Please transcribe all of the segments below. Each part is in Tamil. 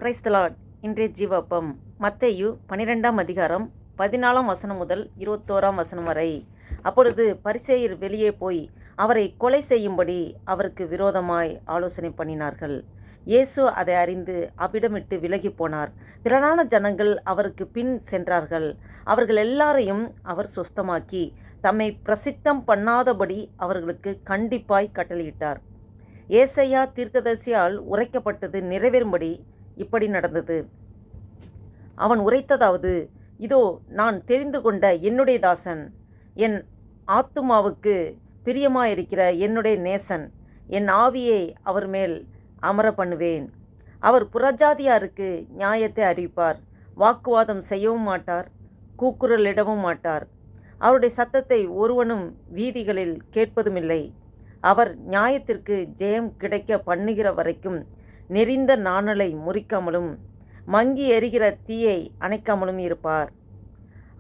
கிரைஸ்த லார்ட். இன்றைய ஜீவப்பம் மத்தேயு 12ஆம் அதிகாரம் 14ஆம் வசனம் முதல் 21ஆம் வசனம் வரை. அப்பொழுது பரிசேயர் வெளியே போய் அவரை கொலை செய்யும்படி அவருக்கு விரோதமாய் ஆலோசனை பண்ணினார்கள். இயேசு அதை அறிந்து அவ்விடமிட்டு விலகி போனார். திரளான ஜனங்கள் அவருக்கு பின் சென்றார்கள். அவர்கள் எல்லாரையும் அவர் சுஸ்தமாக்கி தம்மை பிரசித்தம் பண்ணாதபடி அவர்களுக்கு கண்டிப்பாய் கட்டளையிட்டார். ஏசாயா தீர்க்கதரிசியால் உரைக்கப்பட்டது நிறைவேறும்படி இப்படி நடந்தது. அவன் உரைத்ததாவது, இதோ நான் தெரிந்து கொண்ட என்னுடைய தாசன், என் ஆத்துமாவுக்கு பிரியமாயிருக்கிற என்னுடைய நேசன், என் ஆவியை அவர் மேல் அமர பண்ணுவேன். அவர் புறஜாதியாருக்கு நியாயத்தை அறிவிப்பார். வாக்குவாதம் செய்யவும் மாட்டார், கூக்குரலிடவும் மாட்டார். அவருடைய சத்தத்தை ஒருவனும் வீதிகளில் கேட்பதுமில்லை. அவர் நியாயத்திற்கு ஜெயம் கிடைக்க பண்ணுகிற வரைக்கும் நெறிந்த நாணலை முறிக்காமலும் மங்கி எரிகிற தீயை அணைக்காமலும் இருப்பார்.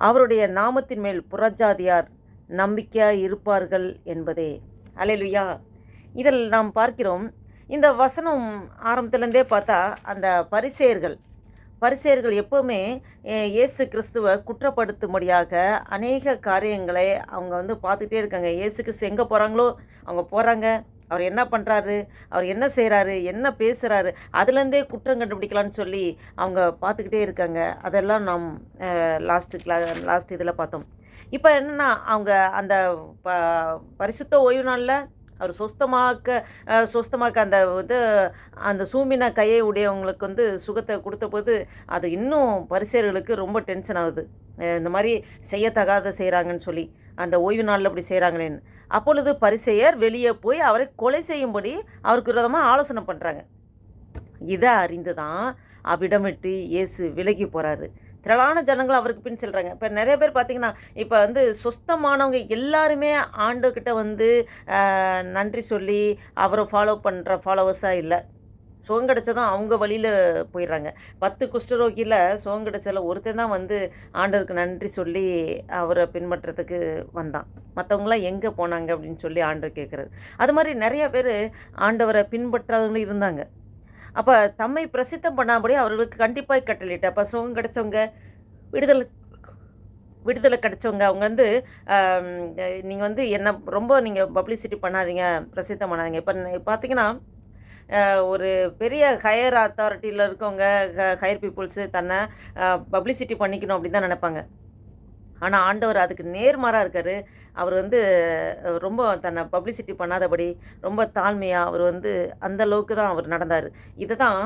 அவருடைய நாமத்தின் மேல் புறஜாதியார் நம்பிக்கையாய் இருப்பார்கள் என்பதே. அல்லேலூயா. இதில் நாம் பார்க்கிறோம், இந்த வசனம் ஆரம்பத்திலேருந்தே பார்த்தா அந்த பரிசேயர்கள் எப்போவுமே இயேசு கிறிஸ்துவை குற்றப்படுத்தும்படியாக அநேக காரியங்களை அவங்க பார்த்துக்கிட்டே இருக்காங்க. இயேசு கிறிஸ்து எங்கே போகிறாங்களோ அவங்க போகிறாங்க. அவர் என்ன பண்ணுறாரு, அவர் என்ன செய்கிறாரு, என்ன பேசுகிறாரு, அதுலேருந்தே குற்றம் கண்டுபிடிக்கலான்னு சொல்லி அவங்க பார்த்துக்கிட்டே இருக்காங்க. அதெல்லாம் நாம் லாஸ்ட் இதில் பார்த்தோம். இப்போ என்னென்னா, அவங்க அந்த பரிசுத்த ஓய்வு நாளில் அவர் சொஸ்தமாக்க அந்த சூமின கையை உடையவங்களுக்கு சுகத்தை கொடுத்த போது அது இன்னும் பரிசேயர்களுக்கு ரொம்ப டென்ஷன் ஆகுது. இந்த மாதிரி செய்யத்தகாத செய்கிறாங்கன்னு சொல்லி, அந்த ஓய்வு நாளில் அப்படி செய்கிறாங்களேன்னு. அப்பொழுது பரிசேயர் வெளியே போய் அவரை கொலை செய்யும்படி அவருக்கு விரோதமாக ஆலோசனை பண்ணுறாங்க. இதை அறிந்து தான் அவ்விடமிட்டு இயேசு விலகி போகிறாரு. திரளான ஜனங்கள் அவருக்கு பின் செல்கிறாங்க. இப்போ நிறைய பேர் பார்த்திங்கன்னா, இப்போ சுஸ்தமானவங்க எல்லாருமே ஆண்டவர்கிட்ட நன்றி சொல்லி அவரை ஃபாலோ பண்ணுற ஃபாலோவர்ஸாக இல்லை. சுகம் கிடச்சதும் அவங்க வழியில் போயிடுறாங்க. 10 குஷ்டரோகியில் சுகம் கிடச்சதில் ஒருத்தன் தான் ஆண்டவருக்கு நன்றி சொல்லி அவரை பின்பற்றத்துக்கு வந்தான். மற்றவங்களாம் எங்கே போனாங்க அப்படின்னு சொல்லி ஆண்டவர் கேட்குறாரு. அது மாதிரி நிறைய பேர் ஆண்டவரை பின்பற்றவங்களும் இருந்தாங்க. அப்போ தம்மை பிரசித்தம் பண்ணாபடி அவர்களுக்கு கண்டிப்பாக கட்டளையிட்டு, அப்போ சுகம் கிடச்சவங்க, விடுதலை கிடச்சவங்க அவங்க நீங்கள் என்ன ரொம்ப நீங்கள் பப்ளிசிட்டி பண்ணாதீங்க, பிரசித்தம் பண்ணாதீங்க. இப்போ பார்த்திங்கன்னா, ஒரு பெரிய ஹையர் அத்தாரிட்டியில் இருக்கவங்க, ஹையர் பீப்புள்ஸு தன்னை பப்ளிசிட்டி பண்ணிக்கணும் அப்படின்னு தான் நினைப்பாங்க. ஆனால் ஆண்டவர் அதுக்கு நேர்மாறாக இருக்கார். அவர் ரொம்ப தன்னை பப்ளிசிட்டி பண்ணாதபடி ரொம்ப தாழ்மையாக அவர் அந்தளவுக்கு தான் அவர் நடந்தார். இதை தான்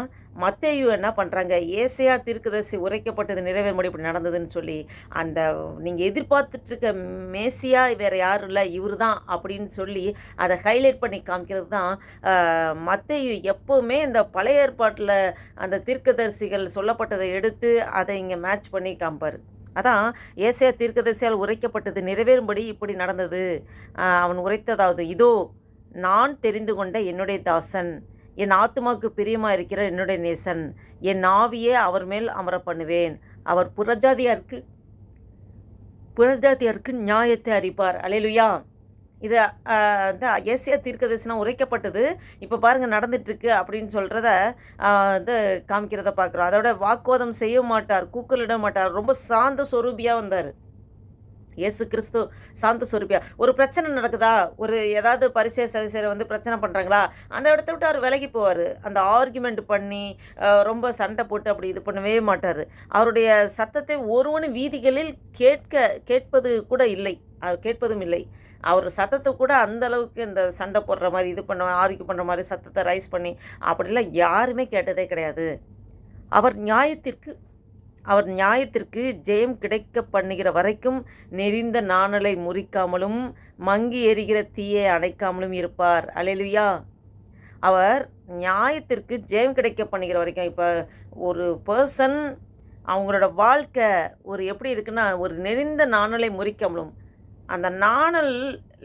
மத்தேயு என்ன பண்ணுறாங்க, ஏசாயா தீர்க்கதரிசி உரைக்கப்பட்டது நிறைவேறும்படி இப்படி நடந்ததுன்னு சொல்லி, அந்த நீங்கள் எதிர்பார்த்துட்ருக்க மேசியா வேறு யாரும் இல்லை, இவர் தான் அப்படின்னு சொல்லி அதை ஹைலைட் பண்ணி காமிக்கிறது தான் மத்தேயு. எப்போவுமே இந்த பழைய ஏற்பாட்டில் அந்த தீர்க்கதரிசிகள் சொல்லப்பட்டதை எடுத்து அதை இங்கே மேட்ச் பண்ணி காமிப்பார். அதான் ஏசாயா தீர்க்கதரிசியால் உரைக்கப்பட்டது நிறைவேறும்படி இப்படி நடந்தது. அவன் உரைத்ததாவது, இதோ நான் தெரிந்து கொண்ட என்னுடைய தாசன், என் ஆத்துமாவுக்கு பிரியமாக இருக்கிற என்னுடைய நேசன், என் ஆவியே அவர் மேல் அமர பண்ணுவேன். அவர் புறஜாதியாருக்கு நியாயத்தை அறிப்பார். அல்லேலூயா. இது ஏசாயா தீர்க்கதரிசனம் உரைக்கப்பட்டது இப்போ பாருங்கள் நடந்துட்டுருக்கு அப்படின்னு சொல்கிறத காமிக்கிறத பார்க்குறோம். அதோட வாக்குவாதம் செய்ய மாட்டார், கூக்குலிட மாட்டார். ரொம்ப சாந்த சொரூபியாக வந்தார் இயேசு கிறிஸ்து. சாந்த சொரூபியா ஒரு பிரச்சனை நடக்குதா, ஏதாவது பரிசேயர் பிரச்சனை பண்ணுறாங்களா, அந்த இடத்த விட்டு அவர் விலகி போவார். அந்த ஆர்குமெண்ட் பண்ணி ரொம்ப சண்டை போட்டு அப்படி இது பண்ணவே மாட்டார். அவருடைய சத்தத்தை ஒருவனும் வீதிகளில் கேட்பது கூட இல்லை, கேட்பதும் இல்லை. அவர் சத்தத்தை கூட அந்தளவுக்கு இந்த சண்டை போடுற மாதிரி ஆர்கியூ பண்ணுற மாதிரி சத்தத்தை ரைஸ் பண்ணி அப்படிலாம் யாருமே கேட்டதே கிடையாது. அவர் நியாயத்திற்கு ஜெயம் கிடைக்க பண்ணுகிற வரைக்கும் நெறிந்த நாணலை முறிக்காமலும் மங்கி எரிகிற தீயை அணைக்காமலும் இருப்பார். அல்லேலூயா. அவர் நியாயத்திற்கு ஜெயம் கிடைக்க பண்ணுகிற வரைக்கும். இப்போ ஒரு பர்சன் அவங்களோட வாழ்க்கை எப்படி இருக்குன்னா, ஒரு நெறிந்த நாணலை முறிக்காமலும், அந்த நாணல்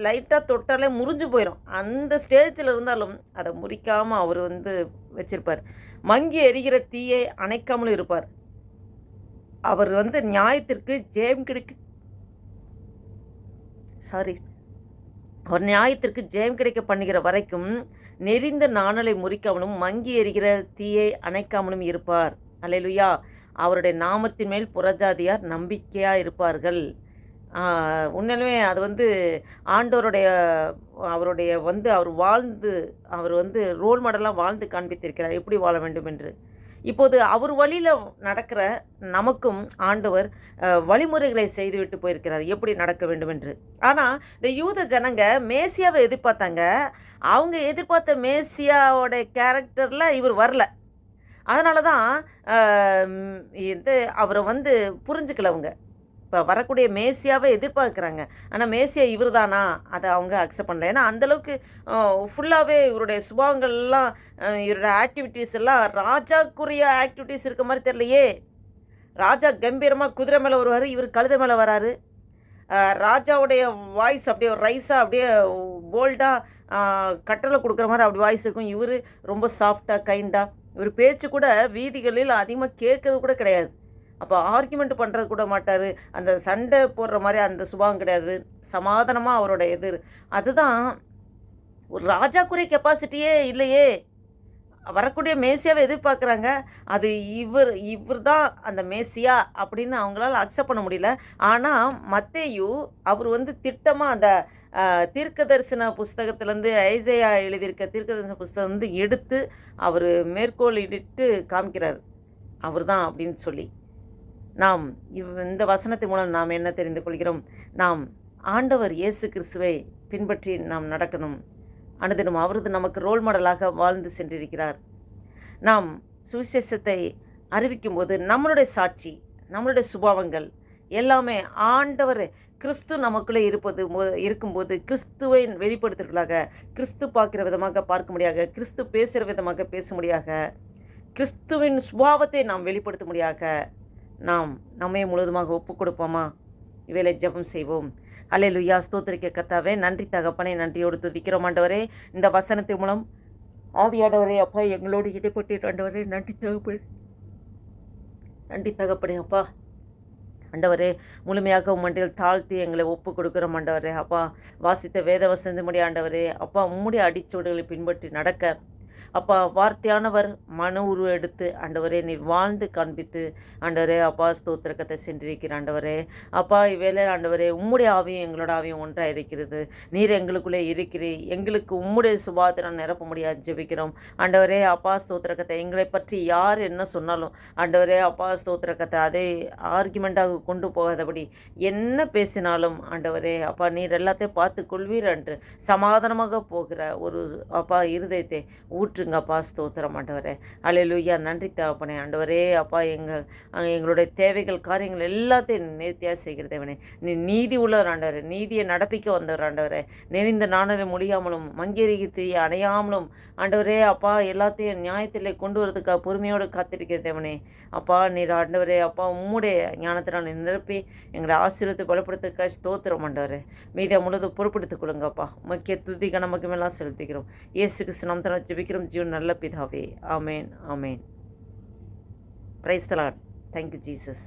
லைட்டாக தொட்டாலே முறிஞ்சு போயிடும். அந்த ஸ்டேஜில் இருந்தாலும் அதை முறிக்காமல் அவர் வச்சிருப்பார். மங்கி எரிகிற தீயை அணைக்காமலும் இருப்பார். அவர் நியாயத்திற்கு ஜெயம் அவர் நியாயத்திற்கு ஜெயம் கிடைக்க பண்ணுகிற வரைக்கும் நெரிந்த நாணலை முறிக்காமலும் மங்கி எரிகிற தீயை அணைக்காமலும் இருப்பார். அல்லேலூயா. அவருடைய நாமத்தின் மேல் புறஜாதியார் நம்பிக்கையாக இருப்பார்கள். உண்மையிலுமே அது வந்து ஆண்டவருடைய அவருடைய வந்து அவர் வந்து ரோல் மாடலாக வாழ்ந்து காண்பித்திருக்கிறார் எப்படி வாழ வேண்டும் என்று. இப்போது அவர் வழியில் நடக்கிற நமக்கும் ஆண்டவர் வழிமுறைகளை செய்துவிட்டு போயிருக்கிறார் எப்படி நடக்க வேண்டும் என்று. ஆனால் இந்த யூத ஜனங்க மேசியாவை எதிர்பார்த்தாங்க. அவங்க எதிர்பார்த்த மேசியாவோட கேரக்டரில் இவர் வரல. அதனால தான் இது அவரை வந்து புரிஞ்சுக்கல அவங்க. இப்போ வரக்கூடிய மேசியாவை எதிர்பார்க்குறாங்க. ஆனால் மேசியா இவர் தானா அதை அவங்க அக்செப்ட் பண்ணல. ஏன்னா அந்தளவுக்கு ஃபுல்லாகவே இவருடைய சுபாவங்கள்லாம் இவருடைய ஆக்டிவிட்டீஸ் எல்லாம் ராஜாக்குரிய ஆக்டிவிட்டீஸ் இருக்க மாதிரி தெரியலையே. ராஜா கம்பீரமாக குதிரை மேலே வருவார், இவர் கழுதை மேலே வராரு. ராஜாவுடைய வாய்ஸ் அப்படியே ரைஸாக அப்படியே போல்டாக கட்டளை கொடுக்குற மாதிரி அப்படி வாய்ஸ் இருக்கும். இவர் ரொம்ப சாஃப்டாக கைண்டாக. இவர் பேச்சு கூட வீதிகளில் அதிகமாக கேட்கறது கூட கிடையாது. அப்போ ஆர்கியூமெண்ட் பண்ணுறது கூட மாட்டார். அந்த சண்டை போடுற மாதிரி அந்த சுபாவம் கிடையாது. சமாதானமாக அவரோட அதுதான் ஒரு ராஜாக்குரிய கெப்பாசிட்டியே இல்லையே. வரக்கூடிய மேசியாவை எதிர்பார்க்குறாங்க. அது இவர் தான் அந்த மேசியா அப்படின்னு அவங்களால அக்செப்ட் பண்ண முடியல. ஆனால் மத்தேயு அவர் வந்து திட்டமாக அந்த தீர்க்க தரிசன புஸ்தகத்திலேருந்து ஐசையா எழுதியிருக்க தீர்க்க தரிசன புஸ்தகம் வந்து எடுத்து அவர் மேற்கோளிட்டு காமிக்கிறார் அவர் தான் அப்படின்னு சொல்லி. நாம் இந்த வசனத்தின் மூலம் நாம் என்ன தெரிந்து கொள்கிறோம்? நாம் ஆண்டவர் இயேசு கிறிஸ்துவை பின்பற்றி நாம் நடக்கணும். அனுதினம் அவரது நமக்கு ரோல் மாடலாக வாழ்ந்து சென்றிருக்கிறார். நாம் சுவிசேஷத்தை அறிவிக்கும்போது நம்மளுடைய சாட்சி, நம்மளுடைய சுபாவங்கள் எல்லாமே ஆண்டவர் கிறிஸ்து நமக்குள்ளே இருக்கும்போது கிறிஸ்துவை வெளிப்படுத்துவதாக, கிறிஸ்து பார்க்குற விதமாக பார்க்க முடியாக, கிறிஸ்து பேசுகிற விதமாக பேச முடியாக, கிறிஸ்துவின் சுபாவத்தை நாம் வெளிப்படுத்த முடியாக நாம் நம்மை முழுவதுமாக ஒப்பு கொடுப்போமா? இவைகளை ஜெபம் செய்வோம். அல்லேலூயா. ஸ்தோத்திரிக்க கர்த்தாவே, நன்றி தகப்பனே, நன்றியோடு துதிக்கிறோம் ஆண்டவரே. இந்த வசனத்தின் மூலம் ஆவியானவரே அப்பா எங்களோடு இடைப்பட்டு ஆண்டவரே, நன்றி தகப்பனே அப்பா. ஆண்டவரே, முழுமையாக உம்மண்டில் தாழ்த்தி எங்களை ஒப்பு கொடுக்குறோம் ஆண்டவரே அப்பா. வாசித்த வேத வசனத்தின்படி ஆண்டவரே அப்பா உம்முடைய அடிச்சோடுகளை பின்பற்றி நடக்க அப்பா வார்த்தையானவர் மன உருவ எடுத்து ஆண்டவரே நீர் வாழ்ந்து காண்பித்து ஆண்டவரே அப்பா ஸ்தோத்திரக்கத்தை சென்றிருக்கிற ஆண்டவரே அப்பா இவ்வேளை ஆண்டவரே உம்முடைய ஆவியும் எங்களோட ஆவியும் ஒன்றாக இருக்கிறது. நீர் எங்களுக்குள்ளே இருக்கிறீர். எங்களுக்கு உம்முடைய சுபாவத்தை நான் நிரப்ப முடியாது ஜெபிக்கிறோம் ஆண்டவரே அப்பா ஸ்தோத்திரக்கத்தை. எங்களை பற்றி யார் என்ன சொன்னாலும் ஆண்டவரே அப்பா ஸ்தோத்திரக்கத்தை அதை ஆர்குமெண்ட்டாக கொண்டு போகாதபடி என்ன பேசினாலும் ஆண்டவரே அப்பா நீர் எல்லாத்தையும் பார்த்து கொள்வீர் என்று சமாதானமாக போகிற ஒரு அப்பா இருதயத்தை ஊற்றுங்கப்பா. ஸ்தோத்திரம் ஆண்டவரே. அல்லேலூயா. நன்றி தகப்பனே ஆண்டவரே அப்பா. எங்களுடைய தேவைகள் காரியங்கள் எல்லாத்தையும் நேர்த்தியாக செய்கிறதேவனே. நீ நீதி உள்ளவர் ஆண்டவரே. நீதியை நடப்பிக்க வந்தவர் ஆண்டவரே. நெறிந்த நாணலை முடியாமலும் மங்கேறிக்கு தீய அணையாமலும் ஆண்டவரே அப்பா எல்லாத்தையும் நியாயத்திலே கொண்டு வரதுக்காக பொறுமையோடு காத்திருக்கிறதேவனே அப்பா. நீர் ஆண்டவரே அப்பா உம்முடைய ஞானத்தினால் நிரப்பி எங்களை ஆசீர்வத்தை பலப்படுத்துக்க ஸ்தோத்திரம் ஆண்டவரே. மீதியை முழுவதும் பொறுப்படுத்திக் கொள்ளுங்கப்பா. முக்கிய துதி கனமக்கம் எல்லாம் செலுத்திக்கிறோம். இயேசு கிறிஸ்து நாமத்தினால் ஜெபிக்கிறோம் ஜீவன் நல்ல பிதாவே. ஆமேன் ஆமேன். Praise the Lord. Thank you Jesus.